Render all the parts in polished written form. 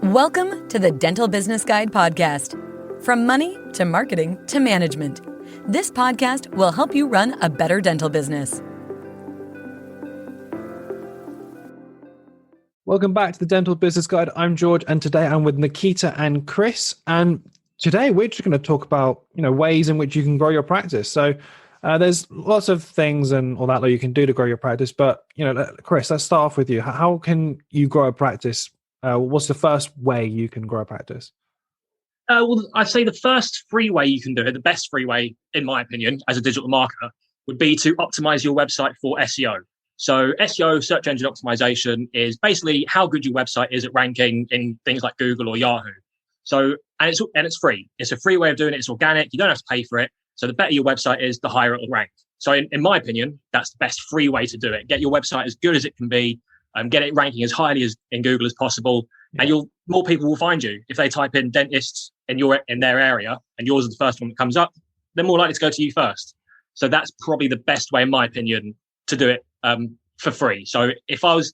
Welcome to the Dental Business Guide podcast. From money to marketing to management, this podcast will help you run a better dental business. Welcome back to the Dental Business Guide. I'm George, and today I'm with Nikita and Chris. And today we're just going to talk about, ways in which you can grow your practice. So there's lots of things and all that you can do to grow your practice. But, Chris, let's start off with you. How can you grow a practice? What's the first way you can grow a practice? Well, I'd say the first free way you can do it, the best free way, in my opinion, as a digital marketer, would be to optimize your website for SEO. So SEO, search engine optimization, is basically how good your website is at ranking in things like Google or Yahoo. So, and it's free. It's a free way of doing it. It's organic. You don't have to pay for it. So the better your website is, the higher it'll rank. So in my opinion, that's the best free way to do it. Get your website as good as it can be. Get it ranking as highly as in Google as possible, and more people will find you. If they type in dentists in their area and yours is the first one that comes up, they're more likely to go to you first. So that's probably the best way, in my opinion, to do it for free. So if I was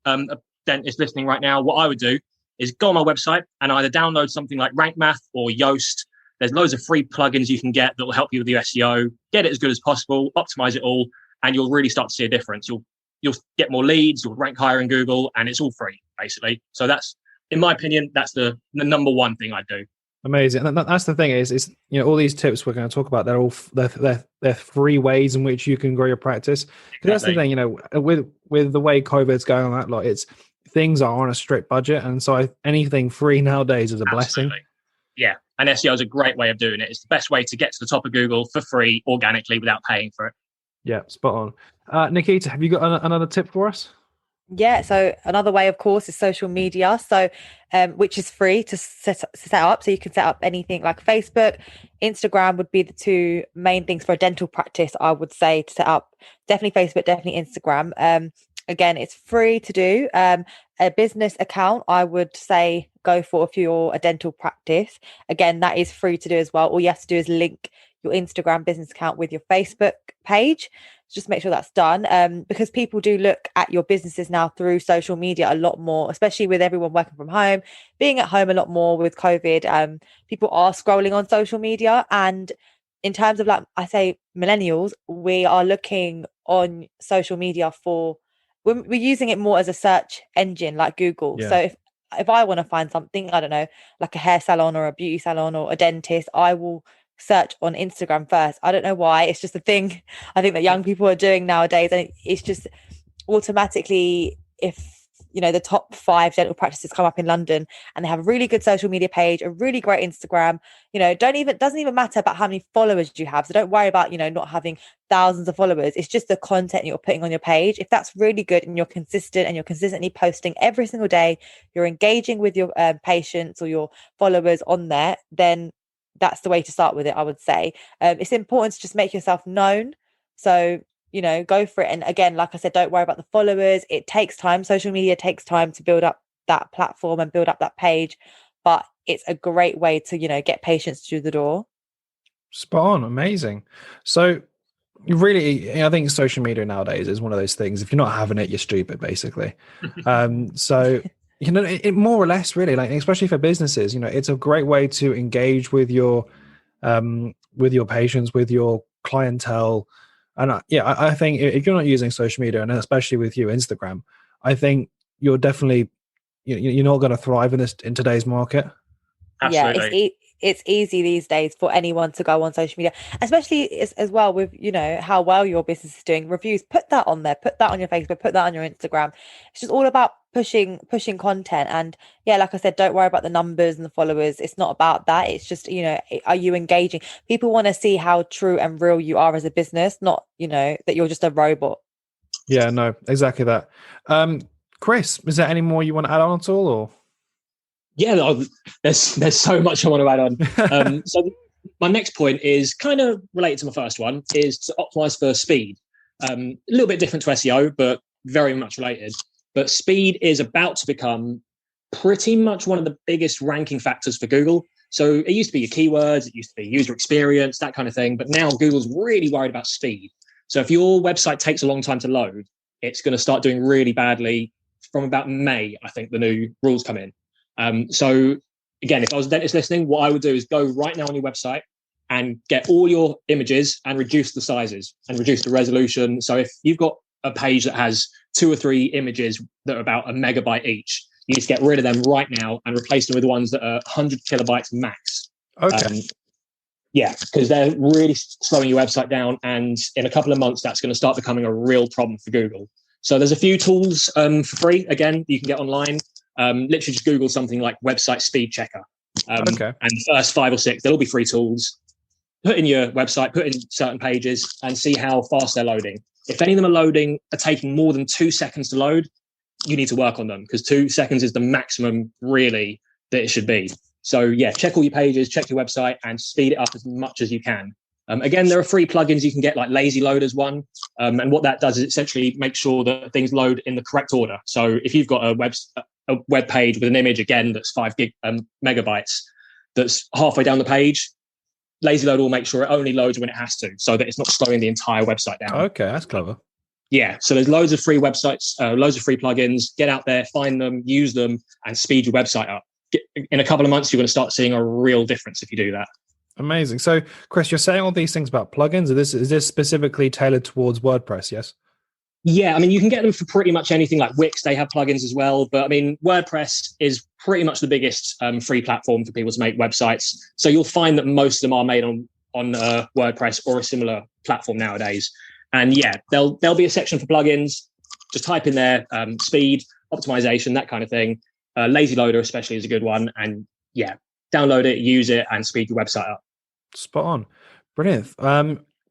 a dentist listening right now, what I would do is go on my website and either download something like Rank Math or Yoast. There's loads of free plugins you can get that will help you with your SEO. Get it as good as possible, optimize it all, and you'll really start to see a difference. You'll get more leads, you'll rank higher in Google, and it's all free, basically. So that's, in my opinion, that's the number one thing I do. Amazing. And that's the thing is all these tips we're going to talk about, they're free ways in which you can grow your practice. Exactly. That's the thing, with the way COVID's going on, it's things are on a strict budget, and so anything free nowadays is a blessing. Yeah, and SEO is a great way of doing it. It's the best way to get to the top of Google for free, organically, without paying for it. Yeah, spot on. Nikita, have you got another tip for us? Yeah, so another way, of course, is social media. So, which is free to set up. So you can set up anything like Facebook, Instagram would be the two main things for a dental practice, I would say, to set up. Definitely Facebook, definitely Instagram. Again, it's free to do. A business account, I would say, go for if you're a dental practice. Again, that is free to do as well. All you have to do is link your Instagram business account with your Facebook page. Just make sure that's done, because people do look at your businesses now through social media a lot more, especially with everyone working from home, being at home a lot more with COVID. People are scrolling on social media, and in terms of, like I say, millennials, we are looking on social media we're using it more as a search engine like Google. Yeah. So if I want to find something, I don't know, like a hair salon or a beauty salon or a dentist, I will search on Instagram first. I don't know why. It's just a thing I think that young people are doing nowadays, and it's just automatically, if the top 5 dental practices come up in London and they have a really good social media page, a really great Instagram, doesn't even matter about how many followers you have. So don't worry about not having thousands of followers. It's just the content you're putting on your page. If that's really good and you're consistent and you're consistently posting every single day, you're engaging with your patients or your followers on there, then that's the way to start with it, I would say. It's important to just make yourself known. So, go for it. And again, like I said, don't worry about the followers. It takes time. Social media takes time to build up that platform and build up that page. But it's a great way to, get patients through the door. Spot on. Amazing. So really, I think social media nowadays is one of those things. If you're not having it, you're stupid, basically. So... it more or less, really, like, especially for businesses, it's a great way to engage with your patients, with your clientele. And I think if you're not using social media, and especially with you, Instagram, I think you're definitely, you're not going to thrive in today's market. Absolutely. Yeah, it's easy these days for anyone to go on social media, especially as well with, how well your business is doing. Reviews, put that on there, put that on your Facebook, put that on your Instagram. It's just all about pushing content. And yeah, like I said, don't worry about the numbers and the followers. It's not about that. It's just, are you engaging? People want to see how true and real you are as a business, not, that you're just a robot. Yeah, no, exactly that. Chris, is there any more you want to add on at all, or? Yeah, there's so much I want to add on. So my next point is kind of related to my first one, is to optimize for speed. A little bit different to SEO, but very much related. But speed is about to become pretty much one of the biggest ranking factors for Google. So it used to be your keywords, it used to be user experience, that kind of thing. But now Google's really worried about speed. So if your website takes a long time to load, it's going to start doing really badly from about May. I think the new rules come in. So again, if I was a dentist listening, what I would do is go right now on your website and get all your images and reduce the sizes and reduce the resolution. So if you've got a page that has 2 or 3 images that are about a megabyte each, you just get rid of them right now and replace them with the ones that are 100 kilobytes max. Okay. Yeah, because they're really slowing your website down. And in a couple of months, that's going to start becoming a real problem for Google. So there's a few tools for free, again, you can get online. Literally just Google something like website speed checker. And the first 5 or 6, they'll all be free tools. Put in your website, put in certain pages and see how fast they're loading. If any of them are taking more than 2 seconds to load, you need to work on them, because 2 seconds is the maximum really that it should be. So yeah, check all your pages, check your website and speed it up as much as you can. Again, there are free plugins you can get, like Lazy Loader's one. And what that does is essentially make sure that things load in the correct order. So if you've got a web page with an image, again, that's 5 megabytes, that's halfway down the page, Lazy Loader will make sure it only loads when it has to, so that it's not slowing the entire website down. Okay, that's clever. Yeah, so there's loads of free websites, loads of free plugins. Get out there, find them, use them, and speed your website up. In a couple of months, you're going to start seeing a real difference if you do that. Amazing. So, Chris, you're saying all these things about plugins. Is this specifically tailored towards WordPress? Yes. Yeah, I mean, you can get them for pretty much anything. Like Wix, they have plugins as well. But I mean, WordPress is pretty much the biggest free platform for people to make websites. So you'll find that most of them are made on WordPress or a similar platform nowadays. And yeah, there'll be a section for plugins. Just type in there speed, optimization, that kind of thing. Lazy Loader especially is a good one. And yeah, download it, use it, and speed your website up. Spot on. Brilliant.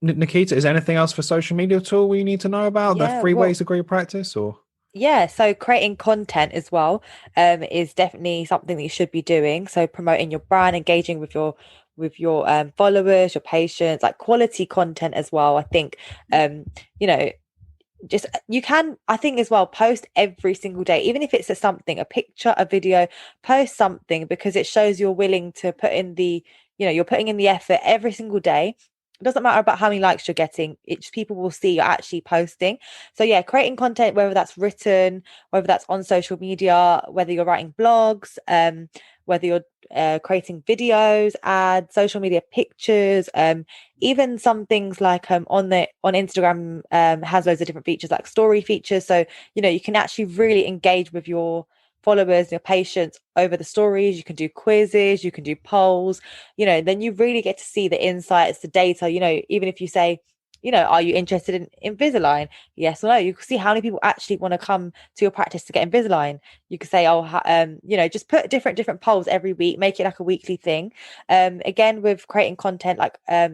Nikita, is there anything else for social media tool we need to know about? The free ways to grow your practice, or? Yeah, so creating content as well is definitely something that you should be doing. So promoting your brand, engaging with your followers, your patients, like quality content as well. I think just you can, I think as well, post every single day, even if it's a picture, a video, post something, because it shows you're willing to put in you're putting in the effort every single day. It doesn't matter about how many likes you're getting. It's people will see you're actually posting. So yeah, creating content, whether that's written, whether that's on social media, whether you're writing blogs, whether you're creating videos, ads, social media pictures, even some things like on Instagram has loads of different features like story features. So, you can actually really engage with your followers, your patients over the stories. You can do quizzes, you can do polls, then you really get to see the insights, the data, even if you say, are you interested in Invisalign? Yes or no. You can see how many people actually want to come to your practice to get Invisalign. You could say, just put different polls every week, make it like a weekly thing. Again, with creating content, like a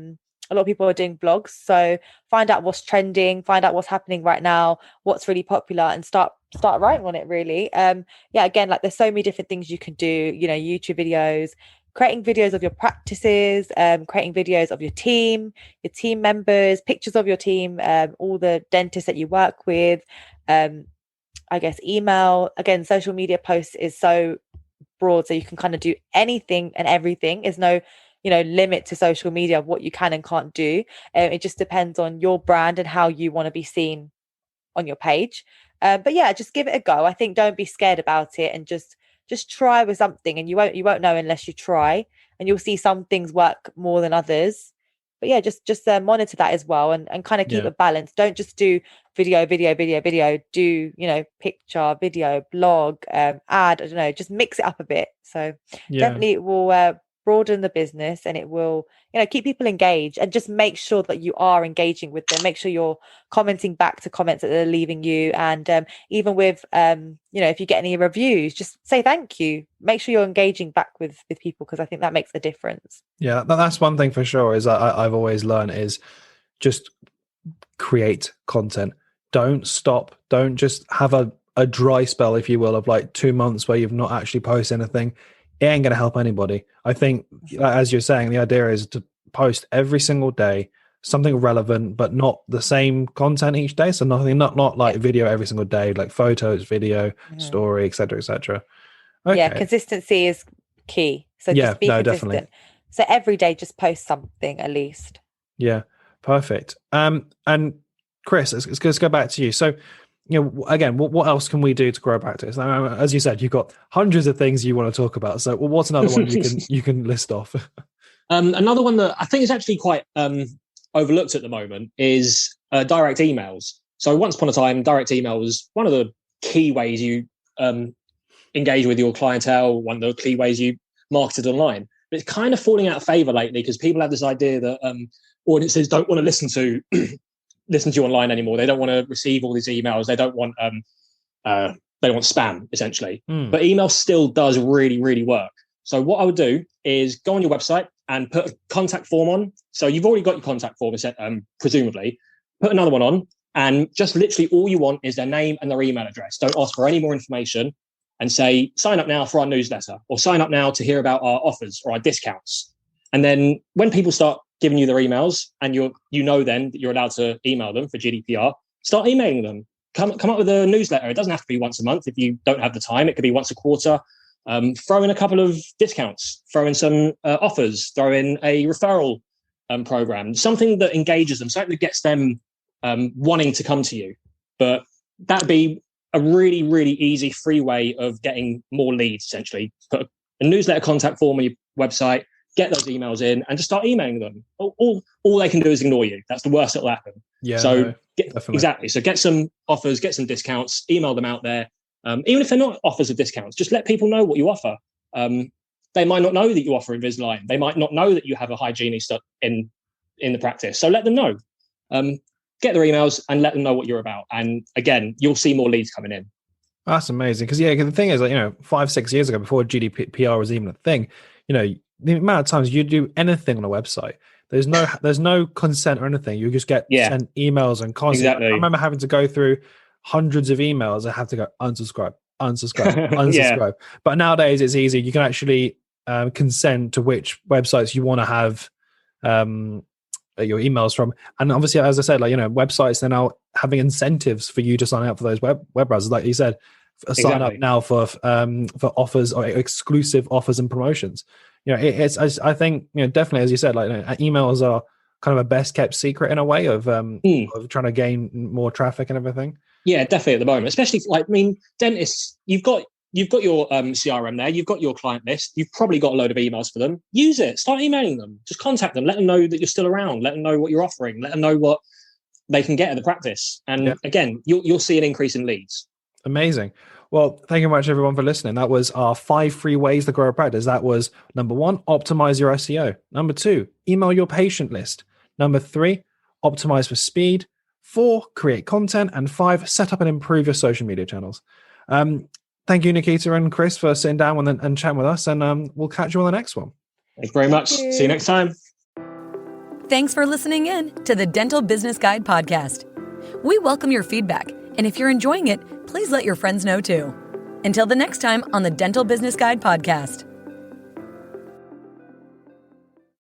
lot of people are doing blogs. So find out what's trending, find out what's happening right now, what's really popular, and start writing on it really. Again, like there's so many different things you can do, YouTube videos, creating videos of your practices, creating videos of your team members, pictures of your team, all the dentists that you work with, I guess email. Again, social media posts is so broad, so you can kind of do anything and everything. There's no limit to social media of what you can and can't do. It just depends on your brand and how you want to be seen on your page. But yeah, just give it a go. I think don't be scared about it, and just try with something, and you won't know unless you try, and you'll see some things work more than others. But yeah, just monitor that as well, and kind of keep a balance. Don't just do video. Do picture, video, blog, ad. I don't know. Just mix it up a bit. So definitely it will broaden the business, and it will keep people engaged, and just make sure that you are engaging with them. Make sure you're commenting back to comments that they're leaving you, and even with if you get any reviews, just say thank you. Make sure you're engaging back with people, because I think that makes a difference. Yeah, that's one thing for sure, is I've always learned is just create content. Don't stop. Don't just have a dry spell, if you will, of like 2 months where you've not actually posted anything. It ain't going to help anybody. I think, as you're saying, the idea is to post every single day, something relevant, but not the same content each day. So not like video every single day, like photos, video, story, etc., etc. Okay. Yeah, consistency is key. So just be consistent. Definitely. So every day, just post something at least. Yeah, perfect. And Chris, let's go back to you. So again, what else can we do to grow a practice? Now, as you said, you've got hundreds of things you want to talk about. So what's another one you can list off? Another one that I think is actually quite overlooked at the moment is direct emails. So once upon a time, direct email was one of the key ways you engage with your clientele, one of the key ways you marketed online. But it's kind of falling out of favor lately because people have this idea that audiences don't want to listen to you online anymore. They don't want to receive all these emails. They don't want spam, essentially. But email still does really, really work. So what I would do is go on your website and put a contact form on. So you've already got your contact form set, presumably. Put another one on, and just literally all you want is their name and their email address. Don't ask for any more information, and say, sign up now for our newsletter, or sign up now to hear about our offers or our discounts. And then when people start giving you their emails, and you know then that you're allowed to email them for GDPR, start emailing them. Come up with a newsletter. It doesn't have to be once a month if you don't have the time. It could be once a quarter. Throw in a couple of discounts, throw in some offers, throw in a referral program, something that engages them, something that gets them wanting to come to you. But that'd be a really, really easy, free way of getting more leads, essentially. Put a newsletter contact form on your website, get those emails in, and just start emailing them. All they can do is ignore you. That's the worst that'll happen. Yeah. So exactly. So get some offers, get some discounts, email them out there. Even if they're not offers of discounts, just let people know what you offer. They might not know that you offer Invisalign. They might not know that you have a hygienist in the practice. So let them know. Get their emails and let them know what you're about. And again, you'll see more leads coming in. That's amazing. Because the thing is, 5-6 years ago, before GDPR was even a thing, the amount of times you do anything on a website, there's no consent or anything. You just get sent emails and constantly. Exactly. I remember having to go through hundreds of emails. I have to go unsubscribe. Yeah. But nowadays it's easy. You can actually consent to which websites you want to have your emails from. And obviously, as I said, websites, they're now having incentives for you to sign up for those web browsers. Like you said, sign up now for offers or exclusive offers and promotions. I think definitely, as you said, emails are kind of a best kept secret in a way of trying to gain more traffic and everything. Yeah, definitely at the moment, especially dentists, you've got your CRM there, you've got your client list, you've probably got a load of emails for them. Use it, start emailing them, just contact them, let them know that you're still around, let them know what you're offering, let them know what they can get at the practice. And again, you'll see an increase in leads. Amazing. Well, thank you very much, everyone, for listening. That was our 5 free ways to grow a practice. That was number 1, optimize your SEO. Number 2, email your patient list. Number 3, optimize for speed. 4, create content. And 5, set up and improve your social media channels. Thank you, Nikita and Chris, for sitting down and chatting with us. And we'll catch you on the next one. Thanks very much. See you next time. Thanks for listening in to the Dental Business Guide podcast. We welcome your feedback. And if you're enjoying it, please let your friends know too. Until the next time on the Dental Business Guide podcast.